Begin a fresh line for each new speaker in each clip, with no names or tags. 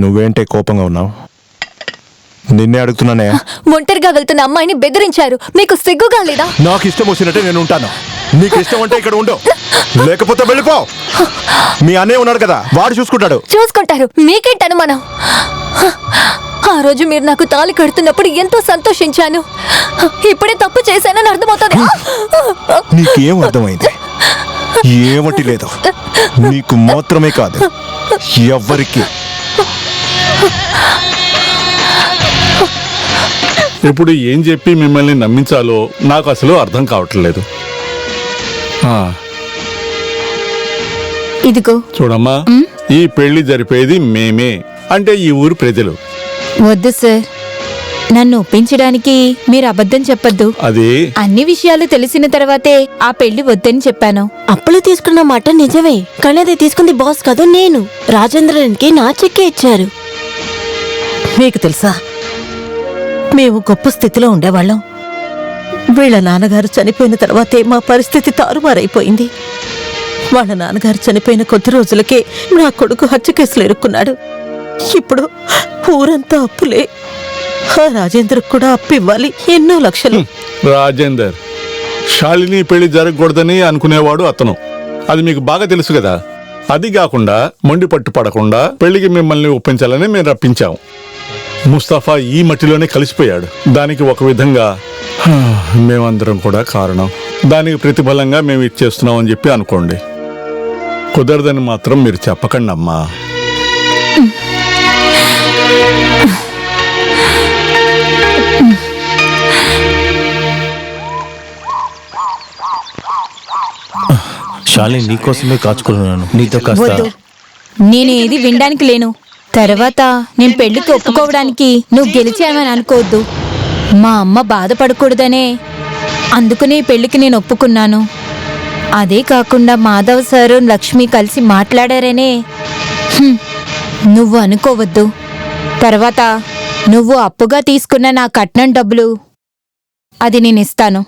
నువ్వేంటే కోపంగా ఉన్నావు? నిన్నే అడుగుతున్నానే.
ఒంటరిగా వెళ్తున్న అమ్మాయిని బెదిరించారు, మీకు సిగ్గుగా లేదా?
నాకు ఇష్టం వచ్చినట్టే నేను ఉంటాను. నీకు ఇష్టం అంటే ఇక్కడ ఉండు, లేకపోతే వెళ్ళిపో. మీ అన్నయ్య ఉన్నాడు కదా, వాడు చూసుకుంటాడు.
చూసుకుంటారు, మీకేంటి అనుమానం? ఆ రోజు మీరు నాకు తాళి కడుతున్నప్పుడు ఎంతో సంతోషించాను. ఇప్పుడే తప్పు చేశానని అర్థమవుతుంది.
నీకేం అర్థమైంది? ఏమటి లేదు, నీకు మాత్రమే కాదు, ఎవ్వరికి.
ఇప్పుడు ఏం చెప్పి మిమ్మల్ని నమ్మించాలో నాకు అసలు అర్థం కావట్లేదు.
ఇదిగో
చూడమ్మా, ఈ పెళ్లి జరిపేది మేమే, అంటే ఈ ఊరు ప్రజలు.
వద్దు సార్, నన్ను ఒప్పించడానికి మీరు అబద్ధం చెప్పొద్దు.
అది
అన్ని విషయాలు తెలిసిన తర్వాతే ఆ పెళ్లి వద్దని చెప్పాను.
అప్పులు తీసుకున్న మాట నిజమే, కానీ అది తీసుకుంది బాస్ కాదు, నేను. రాజేంద్రన్కి నా చెక్కే ఇచ్చారు.
మీకు తెలుసా, మేము గొప్ప స్థితిలో ఉండేవాళ్ళం. వీళ్ళ నాన్నగారు చనిపోయిన తర్వాతే మా పరిస్థితి తారుమారైపోయింది. వాళ్ళ నాన్నగారు చనిపోయిన కొద్ది రోజులకే నా కొడుకు హత్య కేసులో ఇరుక్కున్నాడు. ఇప్పుడు ఊరంతా అప్పులే. ఆ రాజేంద్రకు కూడా అప్పు ఇవ్వాలి, ఎన్నో లక్షలు.
రాజేందర్, శాలిని పెళ్లి జరగకూడదని అనుకునేవాడు అతను. అది మీకు బాగా తెలుసు కదా. అది కాకుండా మొండి పట్టు పడకుండా పెళ్లికి మిమ్మల్ని ఒప్పించాలని మేము రప్పించాం. ముస్తఫా ఈ మట్టిలోనే కలిసిపోయాడు. దానికి ఒక విధంగా మేమందరం కూడా కారణం. దానికి ప్రతిఫలంగా మేము ఇచ్చేస్తున్నాం అని చెప్పి అనుకోండి. కుదరదని మాత్రం మీరు చెప్పకండి అమ్మా.
శాలిని నీకోసమే కాచుకున్నాను, నీతో కాస్త.
నేనేది వినడానికి లేను. తర్వాత నేను పెళ్లికి ఒప్పుకోవడానికి నువ్వు గెలిచావని అనుకోవద్దు. మా అమ్మ బాధపడకూడదనే అందుకనే పెళ్లికి నేను ఒప్పుకున్నాను. అదే కాకుండా మాధవ్ సారు లక్ష్మి కలిసి మాట్లాడారనే నువ్వు అనుకోవద్దు. తర్వాత నువ్వు అప్పుగా తీసుకున్న నా కట్నం డబ్బులు అది నేను ఇస్తాను.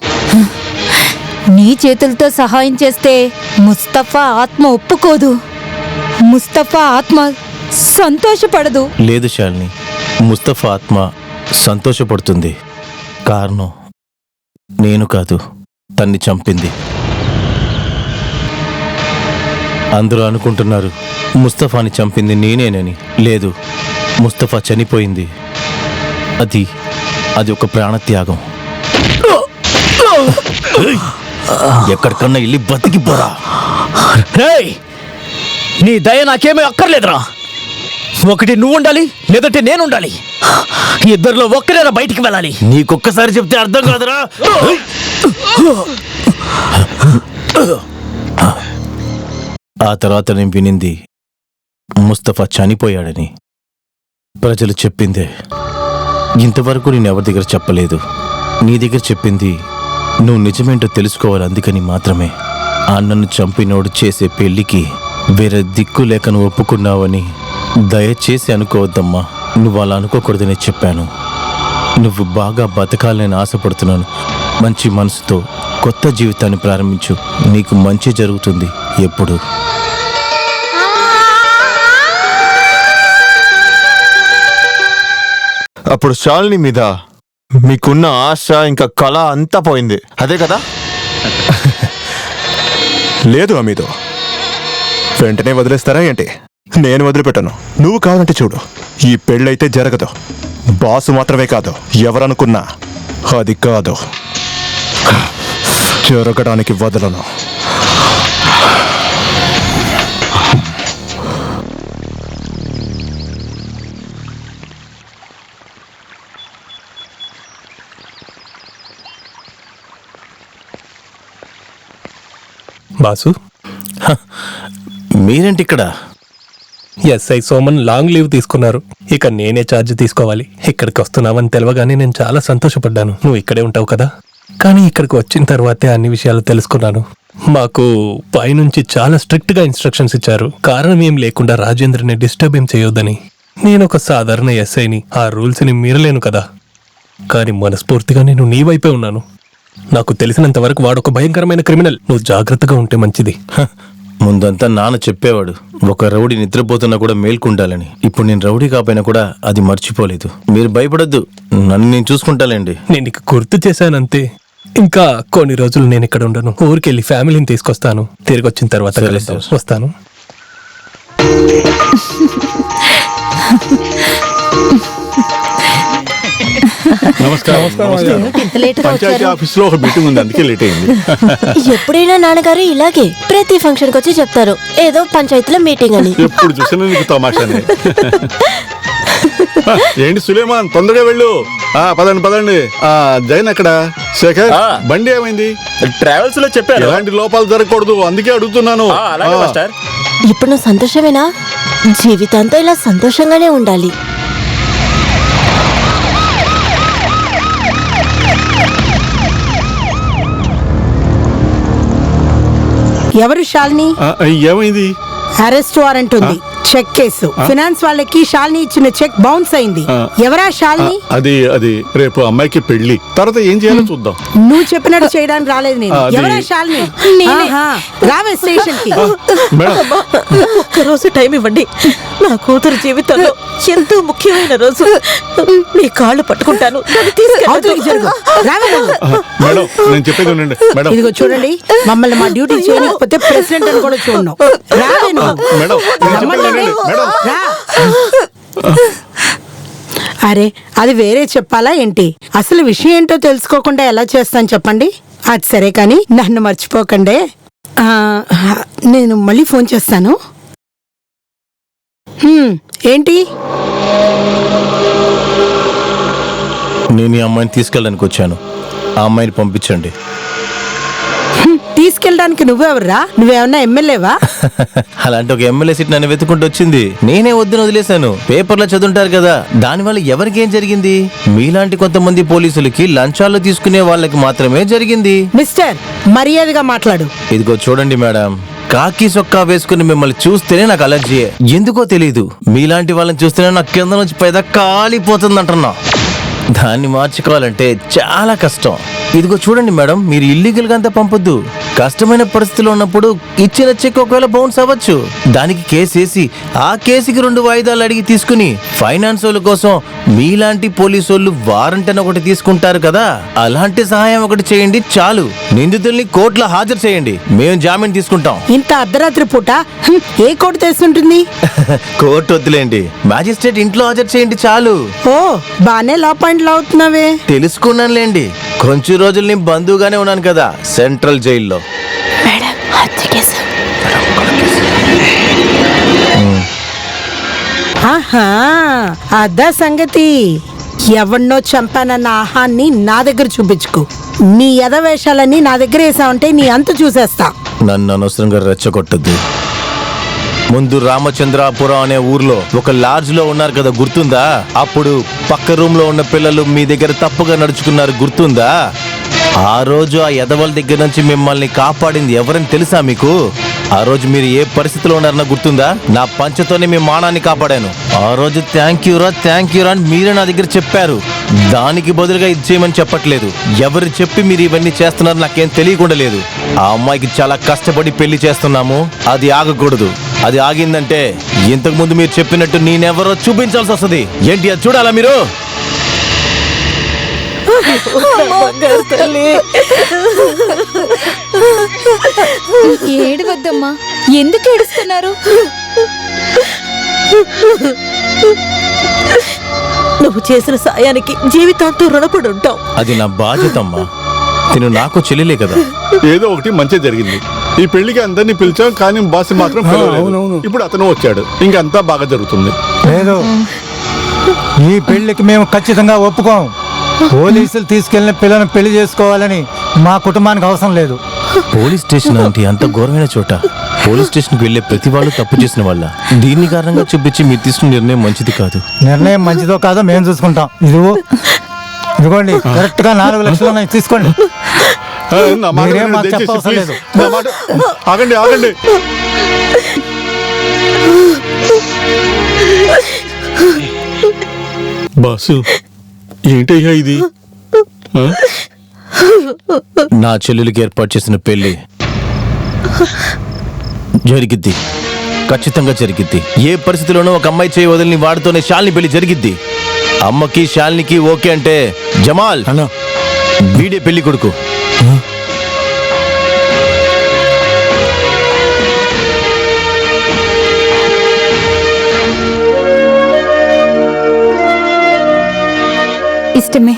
నీ చేతులతో సహాయం చేస్తే ముస్తఫా ఆత్మ ఒప్పుకోదు, ముస్తఫా ఆత్మ సంతోషపడదు.
లేదు శాలిని, ముస్తఫా ఆత్మ సంతోషపడుతుంది. కారణం నేను కాదు, తన్ని చంపింది. అందరూ అనుకుంటున్నారు ముస్తఫాని చంపింది నేనేనని. లేదు, ముస్తఫా చనిపోయింది. అది ఒక ప్రాణత్యాగం. ఎక్కడికన్నా వెళ్ళి బతికిపోరా.
నీ దయ నాకేమీ అక్కర్లేదురా. ఒకటి నువ్వు ఉండాలి, లేదంటే నేను ఉండాలి. ఇద్దరిలో ఒక్కరేనా బయటికి వెళ్ళాలి.
నీకొక్కసారి చెప్తే అర్థం కాదురా. ఆ తర్వాత నేను వినింది ముస్తఫా చనిపోయాడని. ప్రజలు చెప్పిందే. ఇంతవరకు నేను ఎవరి దగ్గర చెప్పలేదు. నీ దగ్గర చెప్పింది నువ్వు నిజమేంటో తెలుసుకోవాలి, అందుకని మాత్రమే. ఆ నన్ను చంపినోడు చేసే పెళ్లికి వేరే దిక్కు లేక నువ్వు ఒప్పుకున్నావని దయచేసి అనుకోవద్దమ్మా. నువ్వు అలా అనుకోకూడదని చెప్పాను. నువ్వు బాగా బతకాలని ఆశపడుతున్నాను. మంచి మనసుతో కొత్త జీవితాన్ని ప్రారంభించు, నీకు మంచి జరుగుతుంది ఎప్పుడు.
అప్పుడు శాలిని మీద మీకున్న ఆశ ఇంకా కళ అంతా పోయింది, అదే కదా? లేదు అమీదో, వెంటనే వదిలేస్తారా ఏంటి? నేను వదిలిపెట్టను. నువ్వు కావాలంటే చూడు, ఈ పెళ్ళైతే జరగదు. బాసు మాత్రమే కాదు, ఎవరనుకున్నా అది కాదు. జరగడానికి వదలను.
బాసు,
మీరేంటి ఇక్కడ?
ఎస్ఐ సోమన్ లాంగ్ లీవ్ తీసుకున్నారు. ఇక నేనే ఛార్జ్ తీసుకోవాలి. ఇక్కడికి వస్తున్నావని తెలవగానే నేను చాలా సంతోషపడ్డాను. నువ్వు ఇక్కడే ఉంటావు కదా. కానీ ఇక్కడికి వచ్చిన తర్వాతే అన్ని విషయాలు తెలుసుకున్నాను. మాకు పైనుంచి చాలా స్ట్రిక్ట్ గా ఇన్స్ట్రక్షన్స్ ఇచ్చారు. కారణం ఏం లేకుండా రాజేంద్రని డిస్టర్బ్ ఏం చేయొద్దని. నేను ఒక సాధారణ ఎస్ఐని, ఆ రూల్స్ ని మీరలేను కదా. కానీ మనస్ఫూర్తిగా నేను నీ వైపే ఉన్నాను. నాకు తెలిసినంత వరకు వాడు ఒక భయంకరమైన క్రిమినల్. నువ్వు జాగ్రత్తగా ఉంటే మంచిది.
ముందంతా నాన్న చెప్పేవాడు ఒక రౌడీ నిద్రపోతున్నా కూడా మేల్కుండాలని. ఇప్పుడు నేను రౌడీ కాపోయినా కూడా అది మర్చిపోలేదు. మీరు భయపడొద్దు, నన్ను నేను చూసుకుంటాలేండి.
నేను నీకు గుర్తు చేశానంతే. ఇంకా కొన్ని రోజులు నేను ఇక్కడ ఉండను. ఊరికెళ్ళి ఫ్యామిలీని తీసుకొస్తాను. తిరిగి వచ్చిన తర్వాత
సరే,
కలుద్దాం.
సార్.
వస్తాను.
నమస్కారం.
ఇంత లేటుగా
పంచాయతీ
వచ్చారు?
ఆఫీస్ లో ఒక మీటింగ్ ఉంది, అందుకే లేట్ అయింది.
ఎప్పుడైనా నాన్నగారు ఇలాగే ప్రతి ఫంక్షన్ కి వచ్చి చెప్తారు ఏదో పంచాయతీలో మీటింగ్ అని.
ఎప్పుడు చూసినా నీకు తమాషానే. ఏంటి సులేమాన్, తొందరగా వెళ్ళు. పదండి పదండి. జైన్ ఎక్కడ? శేఖర్, బండి ఏమైంది?
ట్రావెల్స్ లో చెప్పారు.
ఎలాంటి లోపాలు జరగకూడదు, అందుకే అడుగుతున్నాను.
ఇప్పుడు నువ్వు సంతోషమేనా? జీవితాంతో ఇలా సంతోషంగానే ఉండాలి.
ఎవరు శాలిని?
ఏమైంది?
అరెస్ట్ వారెంట్ ఉంది, చెక్ కేసు. ఫినాన్స్ వాళ్ళకి శాలిని ఇచ్చిన చెక్ బౌన్స్ అయింది. ఎవరా శాలిని?
అది రేపు అమ్మాయికి పెళ్లి, తర్వాత ఏం చేయాలో చూద్దాం.
నువ్వు చెప్పినట్టు చేయడానికి రాలేదు నేను. ఎవరా శాలిని? ఆహా, రావే స్టేషన్ కి.
మేడం,
ఒక్కరోజు టైం ఇవ్వండి. నా కూతురు జీవితంలో ఎంతో ముఖ్యమైన రోజు. మీ కాళ్ళు పట్టుకుంటాను. నన్ను తీసుకెళ్ళొద్దు.
అవతలికి జరుగు. రావే నువ్వు.
మేడం నేను చెప్పేది ఉండండి. మేడం,
ఇదిగో చూడండి, మమ్మల్ని మా డ్యూటీ చేయకపోతే ప్రెసిడెంట్ అని కూడా చూడను. రావే నువ్వు.
మేడం నేను చెప్పేది ఉండండి. మేడం,
రా. అరే, అది వేరే చెప్పాలా ఏంటి? అసలు విషయం ఏంటో తెలుసుకోకుండా ఎలా చేస్తాను చెప్పండి. అది సరే కానీ నన్ను మర్చిపోకండి. నేను మళ్ళీ ఫోన్ చేస్తాను. ఏంటి?
నేను ఈ అమ్మాయిని తీసుకెళ్ళడానికి వచ్చాను. ఆ అమ్మాయిని పంపించండి.
తీసుకెళ్ళడానికి నువ్వెవర్రా? నువ్వేమన్నా ఎమ్మెల్యేవా?
అలాంటి ఒక ఎమ్మెల్యే సీట్ నన్ను వెతుకుంటూ వచ్చింది. నేనే వద్దని వదిలేశాను. పేపర్లో చదువుంటారు కదా, దానివల్ల ఎవరికి ఏం జరిగింది? మీలాంటి కొంతమంది పోలీసులకి లంచాలు తీసుకునే వాళ్ళకి మాత్రమే జరిగింది.
మిస్టర్, మర్యాదగా మాట్లాడు.
ఇదిగో చూడండి మేడం, కాకి సొక్కా వేసుకుని మిమ్మల్ని చూస్తేనే నాకు అలర్జీ. ఎందుకో తెలీదు, మీలాంటి వాళ్ళని చూస్తేనే నాకు కింద నుంచి పైదా కాలిపోతుంది అంటున్నా. దాన్ని మార్చుకోవాలంటే చాలా కష్టం. ఇదిగో చూడండి మేడం, మీరు ఇల్లీగల్ గా అంతా పంపొద్దు. కష్టమైన పరిస్థితిలో ఉన్నప్పుడు ఇచ్చిన చెక్ ఒకవేళ బౌన్స్ అవ్వచ్చు. దానికి కేసేసి ఆ కేసుకి 2 వాయిదాలు అడిగి తీసుకుని ఫైనాన్స్ వాళ్ళ కోసం మీలాంటి పోలీసు వాళ్ళు వారంట్ అని ఒకటి తీసుకుంటారు కదా, అలాంటి సహాయం ఒకటి చేయండి చాలు. నిందితుల్ని కోర్టులో హాజరు చేయండి, మేము జామీన్ తీసుకుంటాం.
ఇంత అర్ధరాత్రి పూట ఏ కోర్టు తెలుసుంటుంది?
కోర్టు వద్దులేండి, మ్యాజిస్ట్రేట్ ఇంట్లో హాజరు చేయండి చాలు.
ఓ, బానే లా పాయింట్లు అవుతున్నావే.
తెలుసుకున్నానులేండి, కొంచెం రోజులు నేను బంధువుగానే ఉన్నాను కదా సెంట్రల్ జైల్లో.
మేడం, హత్య కేసు.
ఆహా, అదా సంగతి. ఎవన్నో చంపానన్న ఆహాన్ని నా దగ్గర చూపించుకో. నీ ఎదవేషాలన్నీ నా దగ్గర వేసావంటే నీ అంత చూసేస్తా.
నన్ను అనవసరంగా రెచ్చగొట్టద్దు. ముందు రామచంద్రాపురం అనే ఊర్లో ఒక లాడ్జ్ లో ఉన్నారు కదా, గుర్తుందా? అప్పుడు పక్క రూమ్ లో ఉన్న పిల్లలు మీ దగ్గర తప్పుగా నడుచుకున్నారు, గుర్తుందా? ఆ రోజు ఆ ఎదవల దగ్గర నుంచి మిమ్మల్ని కాపాడింది ఎవరని తెలుసా మీకు? ఆ రోజు మీరు ఏ పరిస్థితిలో ఉన్నారన్న గుర్తుందా? నా పంచతోనే మీ మానాన్ని కాపాడాను. ఆ రోజు థ్యాంక్ యూ రా అని మీరే నా దగ్గర చెప్పారు. దానికి బదులుగా ఇది చేయమని చెప్పట్లేదు. ఎవరు చెప్పి మీరు ఇవన్నీ చేస్తున్నారు నాకేం తెలియకుండా లేదు. ఆ అమ్మాయికి చాలా కష్టపడి పెళ్లి చేస్తున్నాము, అది ఆగకూడదు. అది ఆగిందంటే ఇంతకు ముందు మీరు చెప్పినట్టు నేనెవరో చూపించాల్సి వస్తుంది. ఏంటి అది చూడాలా మీరు?
ఏడవద్దమ్మా, ఎందుకు ఏడుస్తున్నారు?
నువ్వు చేసిన సాయానికి జీవితాంతో రుణపడి ఉంటావు.
అది నా బాధ్యతమ్మా. తిను నాకు చెల్లెలే కదా.
ఏదో ఒకటి మంచి జరిగింది. ఈ పెళ్లికి అందరినీ పిలిచాం, కానీ బాస్ మాత్రం పిలవలేదు. ఇప్పుడు అతను వచ్చాడు, ఇంకంతా బాగా జరుగుతుంది.
లేదు, ఈ పెళ్లికి మేము ఖచ్చితంగా ఒప్పుకోం. పోలీసులు తీసుకెళ్లిన పిల్లను పెళ్లి చేసుకోవాలని మా కుటుంబానికి అవసరం లేదు.
పోలీస్ స్టేషన్ అంటే అంత ఘోరమైన చోట. పోలీస్ స్టేషన్కి వెళ్లే ప్రతి వాళ్ళు తప్పు చేసిన వాళ్ళ. దీన్ని కారణంగా చూపించి మీరు తీసుకున్న నిర్ణయం మంచిది కాదు.
నిర్ణయం మంచిదో కాదో మేము చూసుకుంటాం. ఇదిగోండి, కరెక్ట్ గా 4 లక్షలు తీసుకోండి.
నా మాట
మీరేం మాకు
దయచేసి
చెప్పవసరం
ప్లీజ్.
లేదు.
నా మాట ఆగండి. బాసు, ఏంటయ్యా ఇది?
నా చెల్లెలికి ఏర్పాటు చేసిన పెళ్లి జరిగిద్ది, ఖచ్చితంగా జరిగిద్ది. ఏ పరిస్థితిలోనూ ఒక అమ్మాయి చేయి వదిలిని వాడితోనే శాలిని పెళ్లి జరిగిద్ది. అమ్మకి శాలినికి ఓకే అంటే జమాల్
అన్నా
వీడే పెళ్లి కొడుకు.
ఇష్టమే.